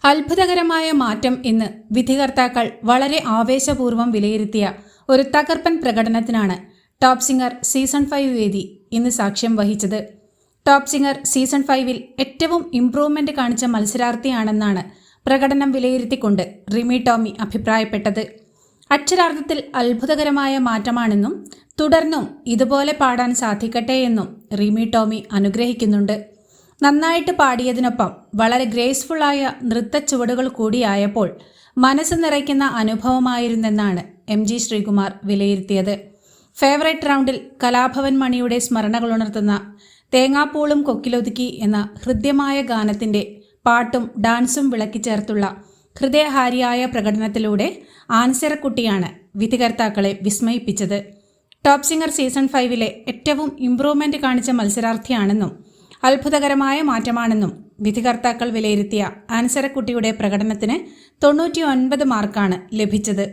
അത്ഭുതകരമായ മാറ്റം എന്ന് വിധികർത്താക്കൾ വളരെ ആവേശപൂർവ്വം വിലയിരുത്തിയ ഒരു തകർപ്പൻ പ്രകടനത്തിനാണ് ടോപ്പ് സിംഗർ സീസൺ 5 വേദി ഇന്ന് സാക്ഷ്യം വഹിച്ചത്. ടോപ്പ് സിംഗർ സീസൺ 5-ൽ ഏറ്റവും ഇംപ്രൂവ്മെന്റ് കാണിച്ച മത്സരാർത്ഥിയാണെന്നാണ് പ്രകടനം വിലയിരുത്തിക്കൊണ്ട് റിമി ടോമി അഭിപ്രായപ്പെട്ടത്. അക്ഷരാർത്ഥത്തിൽ അത്ഭുതകരമായ മാറ്റമാണെന്നും തുടർന്നും ഇതുപോലെ പാടാൻ സാധിക്കട്ടെ എന്നും റിമി ടോമി അനുഗ്രഹിക്കുന്നുണ്ട്. നന്നായിട്ട് പാടിയതിനൊപ്പം വളരെ ഗ്രേസ്ഫുള്ളായ നൃത്ത ചുവടുകൾ കൂടിയായപ്പോൾ മനസ്സ് നിറയ്ക്കുന്ന അനുഭവമായിരുന്നെന്നാണ് MG ശ്രീകുമാർ വിലയിരുത്തിയത്. ഫേവറേറ്റ് റൗണ്ടിൽ കലാഭവൻ മണിയുടെ സ്മരണകളുണർത്തുന്ന തേങ്ങാപ്പൂളും കൊക്കിലൊതുക്കി എന്ന ഹൃദ്യമായ ഗാനത്തിൻ്റെ പാട്ടും ഡാൻസും വിളക്കിച്ചേർത്തുള്ള ഹൃദയഹാരിയായ പ്രകടനത്തിലൂടെ ആൻസിറക്കുട്ടിയാണ് വിധികർത്താക്കളെ വിസ്മയിപ്പിച്ചത്. ടോപ്പ് സിംഗർ സീസൺ 5-ലെ ഏറ്റവും ഇംപ്രൂവ്മെന്റ് കാണിച്ച മത്സരാർത്ഥിയാണെന്നും അത്ഭുതകരമായ മാറ്റമാണെന്നും വിധികർത്താക്കൾ വിലയിരുത്തിയ ആൻസിറക്കുട്ടിയുടെ പ്രകടനത്തിന് 99 മാർക്കാണ് ലഭിച്ചത്.